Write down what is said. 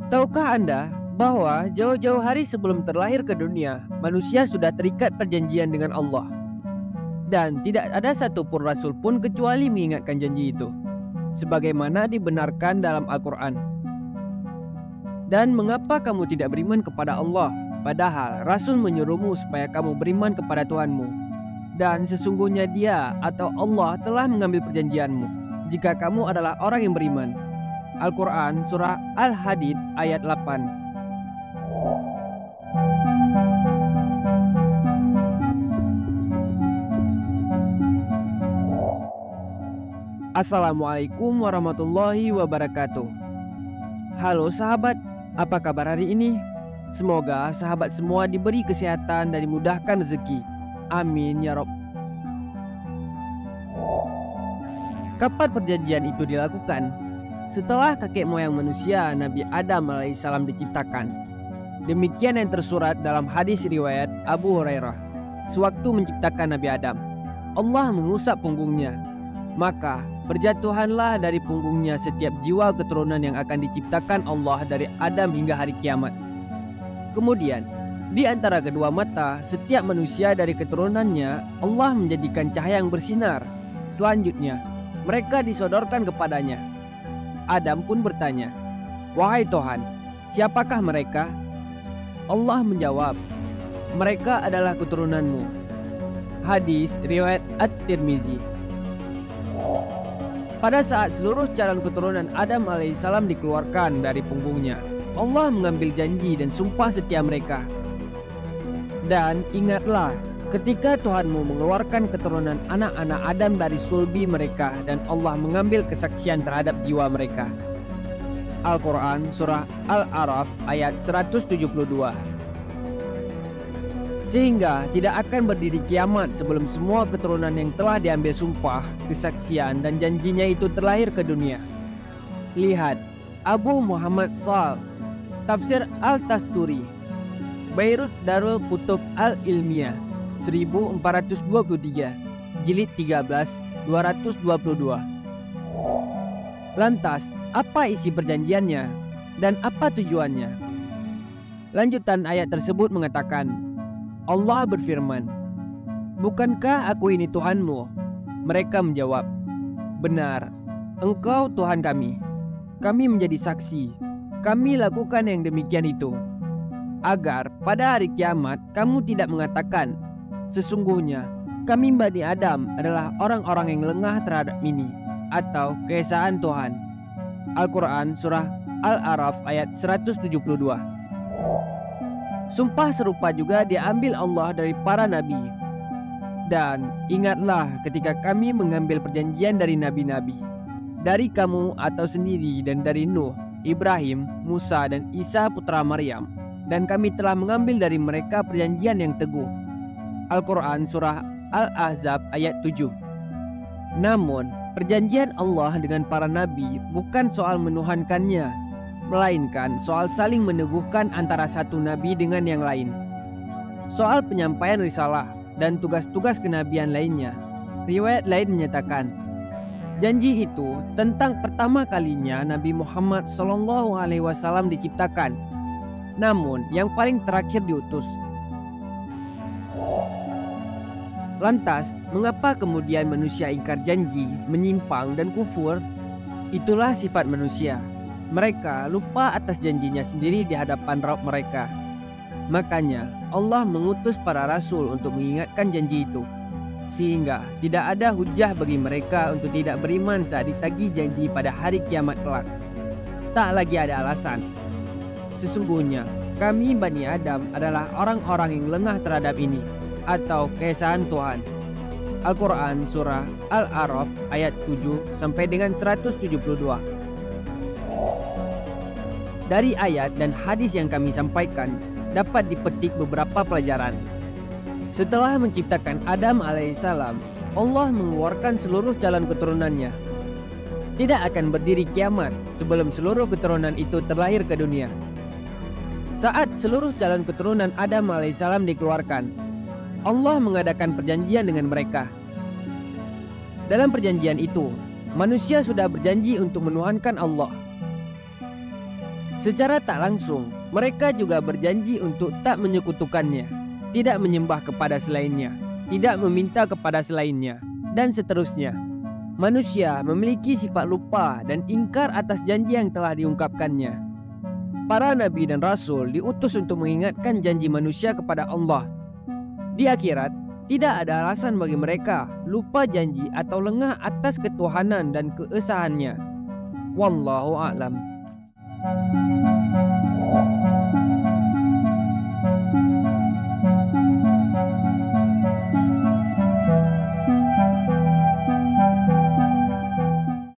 Tahukah Anda bahwa jauh-jauh hari sebelum terlahir ke dunia, manusia sudah terikat perjanjian dengan Allah. Dan tidak ada satupun rasul pun kecuali mengingatkan janji itu, sebagaimana dibenarkan dalam Al-Quran. Dan mengapa kamu tidak beriman kepada Allah, padahal Rasul menyuruhmu supaya kamu beriman kepada Tuhanmu? Dan sesungguhnya Dia atau Allah telah mengambil perjanjianmu, jika kamu adalah orang yang beriman. Al-Quran Surah Al-Hadid ayat 8. Assalamualaikum warahmatullahi wabarakatuh. Halo sahabat, apa kabar hari ini? Semoga sahabat semua diberi kesehatan dan dimudahkan rezeki. Amin ya Rabb. Kapan perjanjian itu dilakukan? Setelah kakek moyang manusia Nabi Adam alaihissalam diciptakan. Demikian yang tersurat dalam hadis riwayat Abu Hurairah. Sewaktu menciptakan Nabi Adam, Allah mengusap punggungnya. Maka berjatuhanlah dari punggungnya setiap jiwa keturunan yang akan diciptakan Allah dari Adam hingga hari kiamat. Kemudian di antara kedua mata setiap manusia dari keturunannya Allah menjadikan cahaya yang bersinar. Selanjutnya mereka disodorkan kepadanya. Adam pun bertanya, "Wahai Tuhan, siapakah mereka?" Allah menjawab, "Mereka adalah keturunanmu." Hadis riwayat At-Tirmizi. Pada saat seluruh calon keturunan Adam alaihissalam dikeluarkan dari punggungnya, Allah mengambil janji dan sumpah setia mereka. Dan ingatlah ketika Tuhanmu mengeluarkan keturunan anak-anak Adam dari sulbi mereka dan Allah mengambil kesaksian terhadap jiwa mereka. Al-Quran Surah Al-A'raf ayat 172. Sehingga tidak akan berdiri kiamat sebelum semua keturunan yang telah diambil sumpah, kesaksian dan janjinya itu terlahir ke dunia. Lihat Abu Muhammad Sal, Tafsir Al-Tasturi, Beirut Darul Kutub Al-Ilmiyah 1423, Jilid 13, 222. Lantas, apa isi perjanjiannya dan apa tujuannya? Lanjutan ayat tersebut mengatakan, Allah berfirman, "Bukankah aku ini Tuhanmu?" Mereka menjawab, "Benar, Engkau Tuhan kami. Kami menjadi saksi. Kami lakukan yang demikian itu, agar pada hari kiamat kamu tidak mengatakan, sesungguhnya kami Bani Adam adalah orang-orang yang lengah terhadap ini, atau keesaan Tuhan." Al-Quran Surah Al-A'raf ayat 172. Sumpah serupa juga diambil Allah dari para nabi. Dan ingatlah ketika kami mengambil perjanjian dari nabi-nabi, dari kamu atau sendiri, dan dari Nuh, Ibrahim, Musa dan Isa putra Maryam, dan kami telah mengambil dari mereka perjanjian yang teguh. Al-Quran Surah Al-Ahzab ayat 7. Namun perjanjian Allah dengan para nabi bukan soal menuhankannya, melainkan soal saling meneguhkan antara satu nabi dengan yang lain. Soal penyampaian risalah dan tugas-tugas kenabian lainnya. Riwayat lain menyatakan, janji itu tentang pertama kalinya Nabi Muhammad SAW diciptakan, namun yang paling terakhir diutus. Lantas, mengapa kemudian manusia ingkar janji, menyimpang dan kufur? Itulah sifat manusia. Mereka lupa atas janjinya sendiri di hadapan Rabb mereka. Makanya Allah mengutus para rasul untuk mengingatkan janji itu, sehingga tidak ada hujah bagi mereka untuk tidak beriman saat ditagih janji pada hari kiamat kelak. Tak lagi ada alasan. Sesungguhnya kami Bani Adam adalah orang-orang yang lengah terhadap ini, atau keesaan Tuhan. Al-Quran Surah Al-A'raf ayat 7 sampai dengan 172. Dari ayat dan hadis yang kami sampaikan dapat dipetik beberapa pelajaran. Setelah menciptakan Adam alaihissalam, Allah mengeluarkan seluruh calon keturunannya. Tidak akan berdiri kiamat sebelum seluruh keturunan itu terlahir ke dunia. Saat seluruh calon keturunan Adam alaihissalam dikeluarkan, Allah mengadakan perjanjian dengan mereka. Dalam perjanjian itu, manusia sudah berjanji untuk menuhankan Allah. Secara tak langsung, mereka juga berjanji untuk tak menyekutukannya, tidak menyembah kepada selainnya, tidak meminta kepada selainnya, dan seterusnya. Manusia memiliki sifat lupa dan ingkar atas janji yang telah diungkapkannya. Para nabi dan rasul diutus untuk mengingatkan janji manusia kepada Allah. Di akhirat, tidak ada alasan bagi mereka lupa janji atau lengah atas ketuhanan dan keesaannya. Wallahu a'lam.